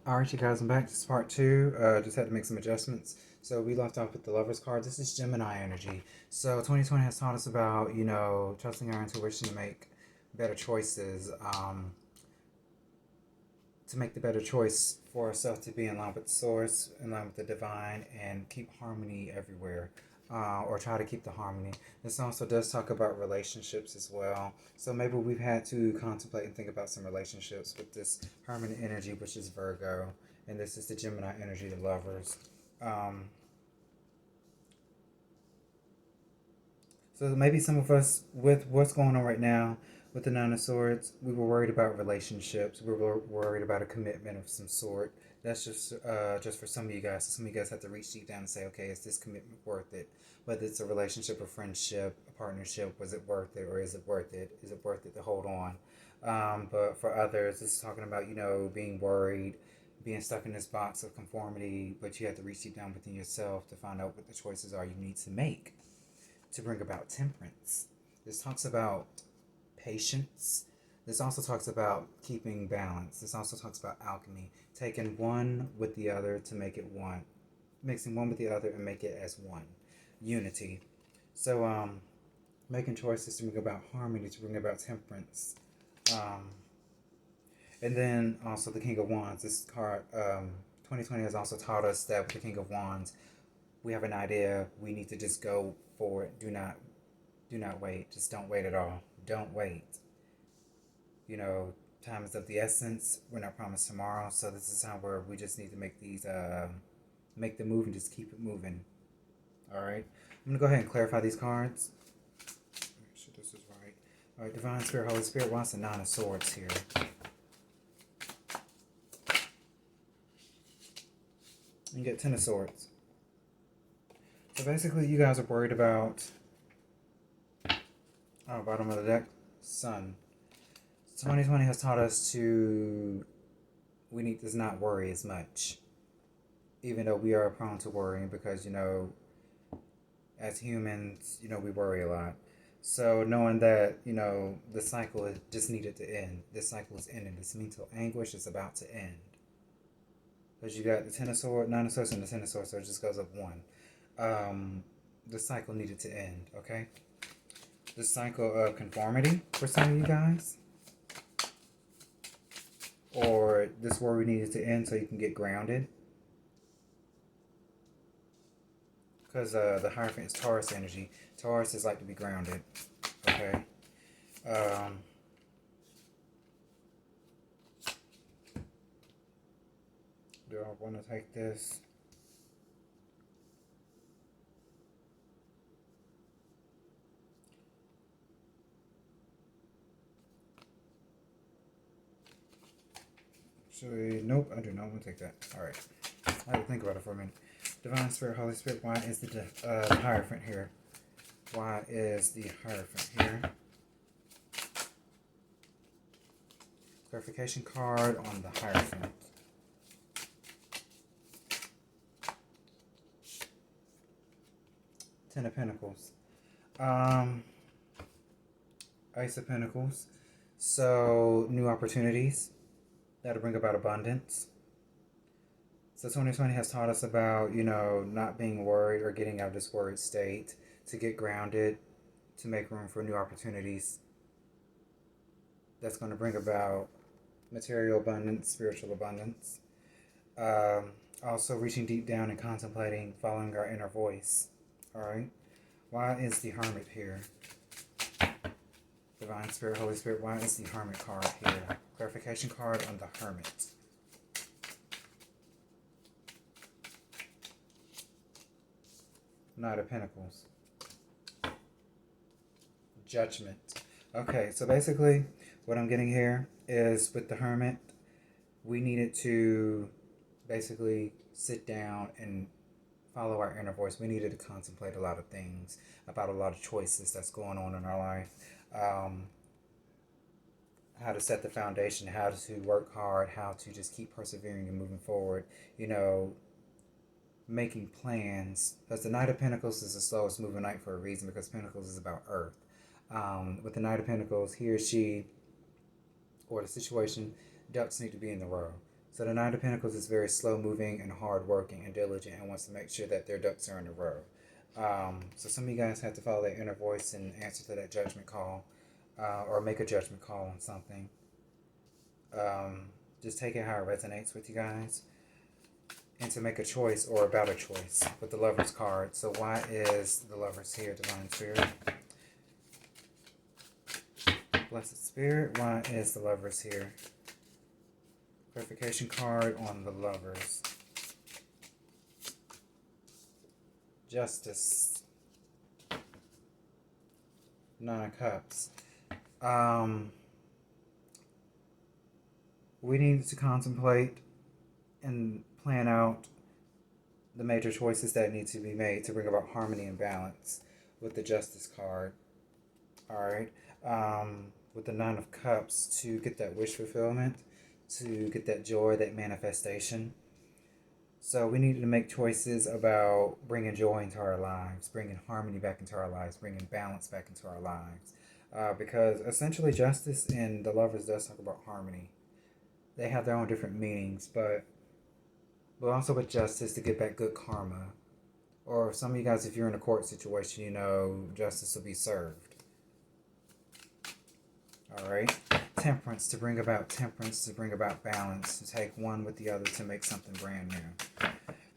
Alright, you guys, I'm back. This is part two. Just had to make some adjustments. So we left off with the Lover's card. This is Gemini energy. So 2020 has taught us about, trusting our intuition to make better choices, to make the better choice for ourselves to be in line with the source, in line with the divine, and keep harmony everywhere. Or try to keep the harmony. This also does talk about relationships as well. So maybe we've had to contemplate and think about some relationships with this Hermit energy, which is Virgo, and this is the Gemini energy, the lovers. Um, so maybe some of us, with what's going on right now with the Nine of Swords, we were worried about relationships. We were worried about a commitment of some sort. That's just for some of you guys. So some of you guys have to reach deep down and say, okay, is this commitment worth it? Whether it's a relationship, a friendship, a partnership, was it worth it, or is it worth it? Is it worth it to hold on? But for others, it's talking about being worried, being stuck in this box of conformity, but you have to reach deep down within yourself to find out what the choices are you need to make to bring about temperance. This talks about patience. This also talks about keeping balance. This also talks about alchemy, taking one with the other to make it one, mixing one with the other and make it as one, unity. So, making choices to bring about harmony, to bring about temperance. Um, and then also the King of Wands. This card, 2020 has also taught us that with the King of Wands, we have an idea. We need to just go for it. Do not wait. Just don't wait at all. Don't wait. You know, time is of the essence. We're not promised tomorrow, so this is time where we just need to make these, make the move and just keep it moving. All right. I'm gonna go ahead and clarify these cards. Make sure this is right. All right. Divine Spirit, Holy Spirit wants the Nine of Swords here. You get Ten of Swords. So basically, you guys are worried about, bottom of the deck, Sun. 2020 has taught us we need to not worry as much, even though we are prone to worrying because, as humans, we worry a lot. So knowing that, the cycle is just needed to end. This cycle is ending. This mental anguish is about to end. Because you got the Ten of Swords, Nine of Swords, and the Ten of Swords, so it just goes up one. The cycle needed to end, okay? The cycle of conformity for some of you guys. Or this worry needed to end so you can get grounded. Because the Hierophant is Taurus energy. Taurus is like to be grounded, okay? Do I want to take this? Actually, nope, I do not want to take that. Alright. I had to think about it for a minute. Divine Spirit, Holy Spirit, why is the Hierophant here? Why is the Hierophant here? Clarification card on the Hierophant. Ten of Pentacles. Ace of Pentacles. So, new opportunities. That'll bring about abundance. So 2020 has taught us about, not being worried or getting out of this worried state, to get grounded, to make room for new opportunities. That's going to bring about material abundance, spiritual abundance. Also reaching deep down and contemplating, following our inner voice. All right. Why is the Hermit here? Divine Spirit, Holy Spirit, why is the Hermit card here? Clarification card on the Hermit. Knight of Pentacles. Judgment. Okay, so basically what I'm getting here is with the Hermit, we needed to basically sit down and follow our inner voice. We needed to contemplate a lot of things about a lot of choices that's going on in our life. How to set the foundation, how to work hard, how to just keep persevering and moving forward, making plans. Because the Knight of Pentacles is the slowest moving knight for a reason, because Pentacles is about earth. With the Knight of Pentacles, he or she, or the situation, ducks need to be in the row. So the Nine of Pentacles is very slow moving and hard working and diligent and wants to make sure that their ducks are in a row. So some of you guys have to follow that inner voice and answer to that judgment call, or make a judgment call on something. Just take it how it resonates with you guys, and to make a choice or about a choice with the Lovers card. So why is the Lovers here, Divine Spirit? Blessed Spirit, why is the Lovers here? Clarification card on the Lovers. Justice. Nine of Cups. We need to contemplate and plan out the major choices that need to be made to bring about harmony and balance with the Justice card. Alright. With the Nine of Cups, to get that wish fulfillment, to get that joy, that manifestation. So we needed to make choices about bringing joy into our lives, bringing harmony back into our lives, bringing balance back into our lives. Because essentially Justice and the Lovers does talk about harmony. They have their own different meanings, but also with Justice, to get back good karma. Or some of you guys, if you're in a court situation, you know justice will be served. Alright. Temperance, to bring about balance, to take one with the other to make something brand new.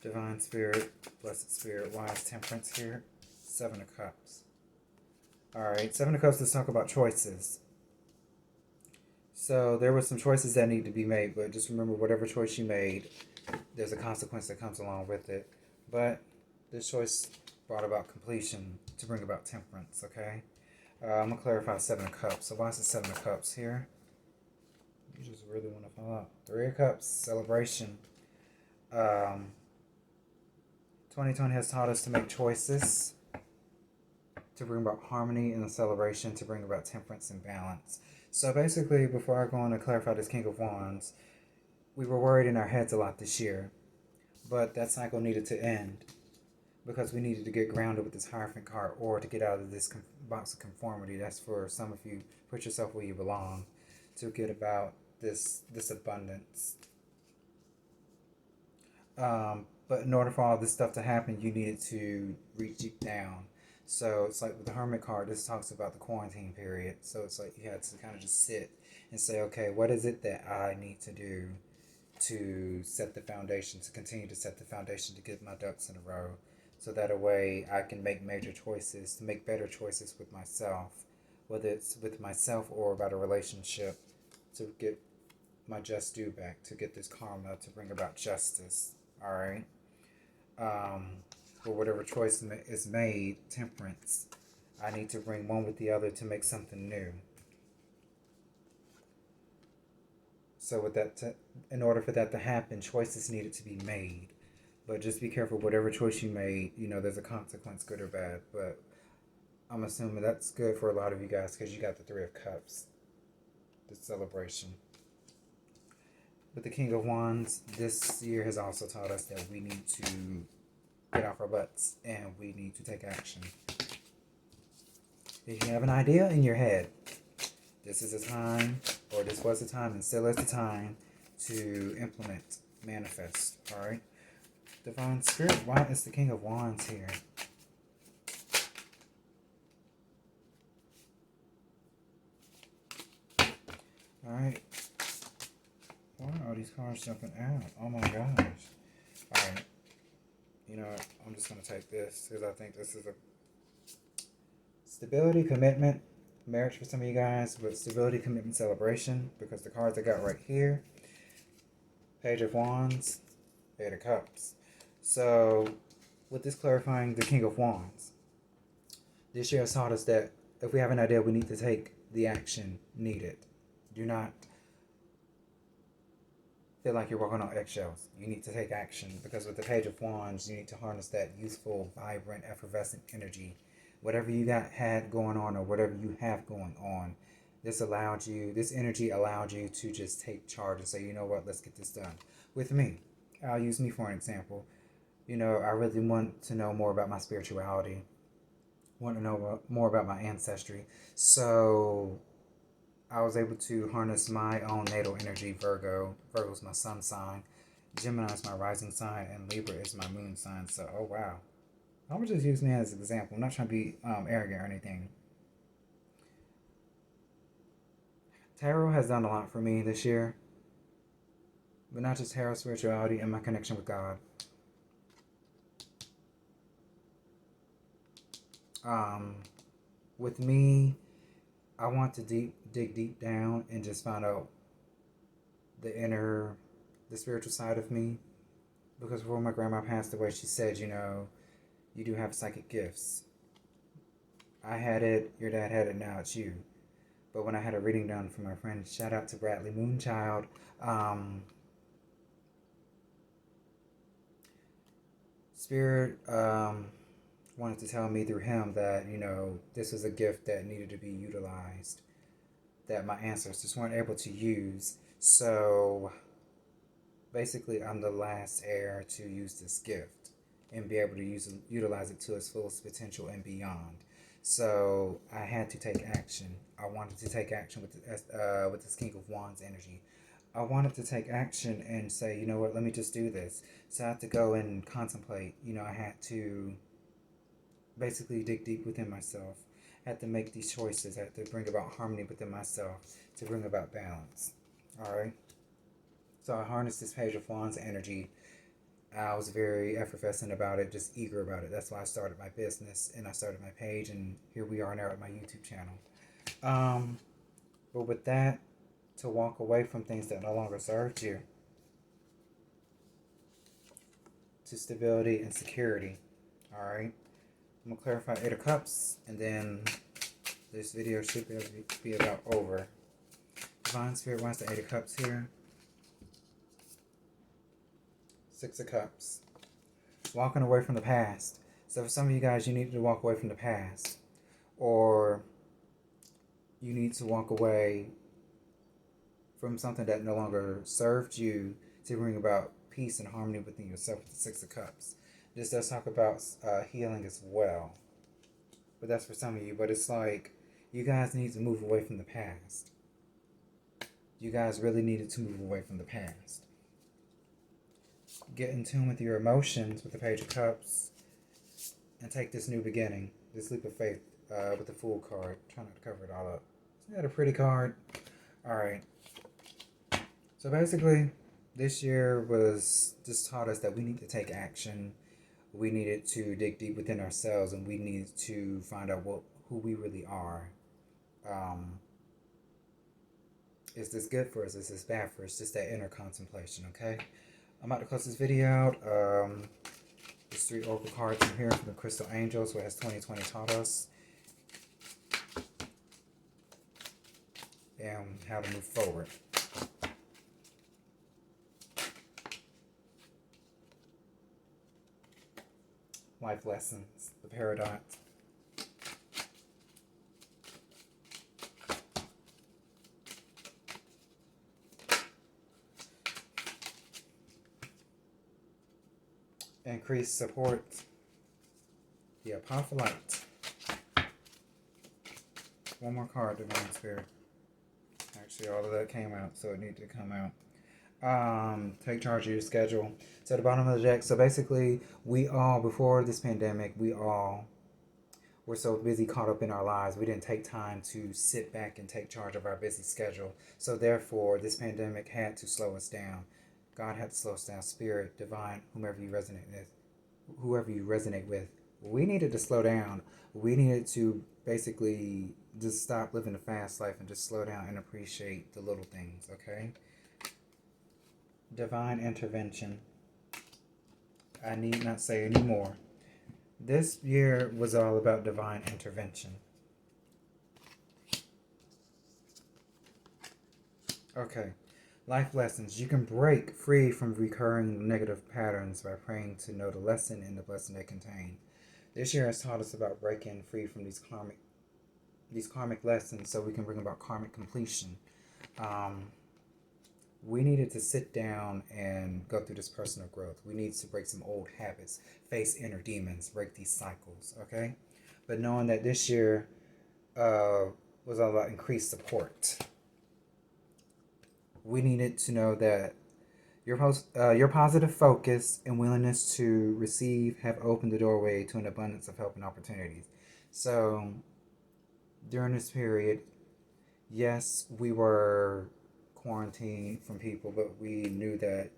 Divine Spirit, Blessed Spirit, why is Temperance here? Seven of Cups. Alright, Seven of Cups, let's talk about choices. So there were some choices that need to be made, but just remember, whatever choice you made, there's a consequence that comes along with it. But this choice brought about completion to bring about temperance, okay? I'm going to clarify Seven of Cups. So why is the Seven of Cups here? You just really want to follow up. Three of Cups, celebration. 2020 has taught us to make choices to bring about harmony and a celebration, to bring about temperance and balance. So basically, before I go on to clarify this King of Wands, we were worried in our heads a lot this year, but that cycle needed to end because we needed to get grounded with this Hierophant card, or to get out of this box of conformity. That's for some of you. Put yourself where you belong, to get about this abundance. But in order for all this stuff to happen, you needed to reach deep down. So it's like with the Hermit card, this talks about the quarantine period. So it's like you had to kind of just sit and say, okay, what is it that I need to do to set the foundation, to continue to set the foundation, to get my ducks in a row, so that a way I can make major choices, to make better choices with myself, whether it's with myself or about a relationship, to get my just due back, to get this karma, to bring about justice. All right. For whatever choice is made, temperance, I need to bring one with the other to make something new. So with that, in order for that to happen, choices needed to be made. But just be careful, whatever choice you made, you know, there's a consequence, good or bad. But I'm assuming that's good for a lot of you guys because you got the Three of Cups, the celebration. With the King of Wands, this year has also taught us that we need to get off our butts and we need to take action. If you have an idea in your head, this is a time, or this was a time and still is the time to implement, manifest, alright? Divine Spirit, why is the King of Wands here? Alright. Why are all these cards jumping out? Oh my gosh. Alright. You know what? I'm just going to take this because I think this is a stability, commitment, marriage for some of you guys, but stability, commitment, celebration, because the cards I got right here, Page of Wands, Eight of Cups. So with this clarifying the King of Wands, this year has taught us that if we have an idea, we need to take the action needed. Do not feel like you're walking on eggshells. You need to take action, because with the Page of Wands, you need to harness that youthful, vibrant, effervescent energy. Whatever you had going on, or whatever you have going on, this energy allowed you to just take charge and say, you know what, let's get this done. With me, I'll use me for an example. You know, I really want to know more about my spirituality, want to know more about my ancestry. So I was able to harness my own natal energy, Virgo. Virgo's my sun sign. Gemini is my rising sign, and Libra is my moon sign. So, oh wow. I would just use me as an example. I'm not trying to be arrogant or anything. Tarot has done a lot for me this year, but not just tarot, spirituality, and my connection with God. With me, I want to dig deep down and just find out the spiritual side of me. Because before my grandma passed away, she said, you do have psychic gifts. I had it, your dad had it, now it's you. But when I had a reading done for my friend, shout out to Bradley Moonchild, Spirit wanted to tell me through him that, this was a gift that needed to be utilized, that my ancestors weren't able to use. So basically, I'm the last heir to use this gift and be able to utilize it to its fullest potential and beyond. So I had to take action. I wanted to take action with this King of Wands energy. I wanted to take action and say, you know what, let me just do this. So I had to go and contemplate. I had to basically dig deep within myself. I had to make these choices. I had to bring about harmony within myself to bring about balance. All right. So I harnessed this Page of Wands energy. I was very effervescent about it, just eager about it. That's why I started my business and I started my page, and here we are now at my YouTube channel. But with that, to walk away from things that no longer served you, to stability and security. All right. I'm gonna clarify 8 of Cups, and then this video should be about over. Divine Spirit wants the 8 of Cups here. 6 of Cups. Walking away from the past. So for some of you guys, you need to walk away from the past. Or you need to walk away from something that no longer served you to bring about peace and harmony within yourself with the 6 of Cups. This does talk about healing as well. But that's for some of you. But it's like, you guys need to move away from the past. You guys really needed to move away from the past. Get in tune with your emotions with the Page of Cups and take this new beginning, this leap of faith with the Fool card. Try not to cover it all up. Isn't that a pretty card? Alright. So basically, this year was just taught us that we need to take action. We needed to dig deep within ourselves, and we needed to find out who we really are. Is this good for us? Is this bad for us? Just that inner contemplation, okay? I'm about to close this video out. There's 3 oracle cards in here from the Crystal Angels. What has 2020 taught us? And how to move forward. Life lessons. The paradox. Increased support. The Apophyllite. One more card, Divine Spirit. Actually, all of that came out, so it needed to come out. Take charge of your schedule. So at the bottom of the deck, so basically, we all, before this pandemic, we all were so busy, caught up in our lives, we didn't take time to sit back and take charge of our busy schedule. So therefore, this pandemic had to slow us down. God had to slow us down. Spirit, divine, whoever you resonate with, we needed to slow down. We needed to basically just stop living a fast life and just slow down and appreciate the little things, okay? Divine intervention. I need not say any more. This year was all about divine intervention. Okay. Life lessons. You can break free from recurring negative patterns by praying to know the lesson and the blessing they contain. This year has taught us about breaking free from these karmic lessons so we can bring about karmic completion. We needed to sit down and go through this personal growth. We need to break some old habits, face inner demons, break these cycles, okay? But knowing that this year was all about increased support. we needed to know that your positive focus and willingness to receive have opened the doorway to an abundance of help and opportunities. So during this period, yes, we were quarantined from people, but we knew that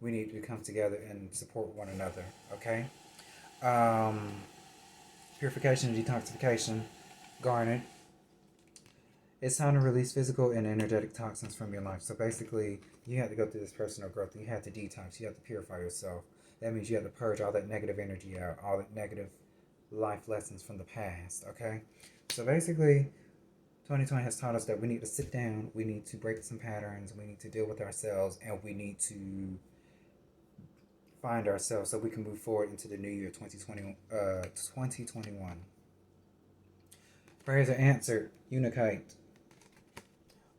we needed to come together and support one another. Okay. Um, Purification and detoxification. Garnet. It's time to release physical and energetic toxins from your life. So basically, you have to go through this personal growth. You have to detox. You have to purify yourself. That means you have to purge all that negative energy out, all that negative life lessons from the past. Okay. So basically, 2020 has taught us that we need to sit down, we need to break some patterns, we need to deal with ourselves, and we need to find ourselves so we can move forward into the new year 2021. Prayers are answered. Unikite.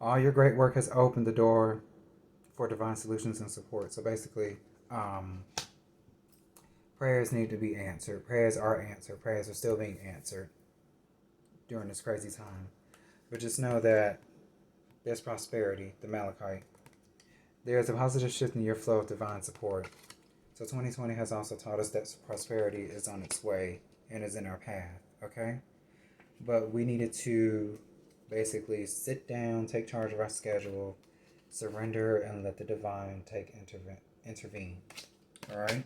All your great work has opened the door for divine solutions and support. So basically, prayers need to be answered. Prayers are answered. Prayers are still being answered during this crazy time. But just know that there's prosperity, the Malachite. There's a positive shift in your flow of divine support. So 2020 has also taught us that prosperity is on its way and is in our path, okay? But we needed to basically sit down, take charge of our schedule, surrender, and let the divine intervene. All right?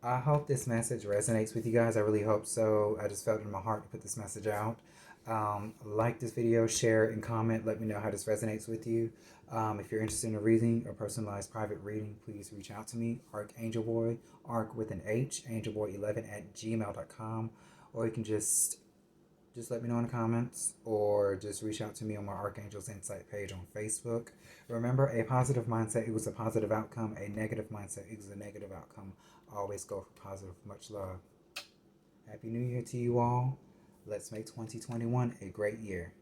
I hope this message resonates with you guys. I really hope so. I just felt in my heart to put this message out. Like this video, share, and comment. Let me know how this resonates with you. If you're interested in a reading or personalized private reading, please reach out to me. Archangel Boy, Arc with an H, angelboy11@gmail.com. Or you can just let me know in the comments, or just reach out to me on my Archangel's Insight page on Facebook. Remember, a positive mindset equals a positive outcome. A negative mindset equals a negative outcome. Always go for positive. Much love. Happy New Year to you all. Let's make 2021 a great year.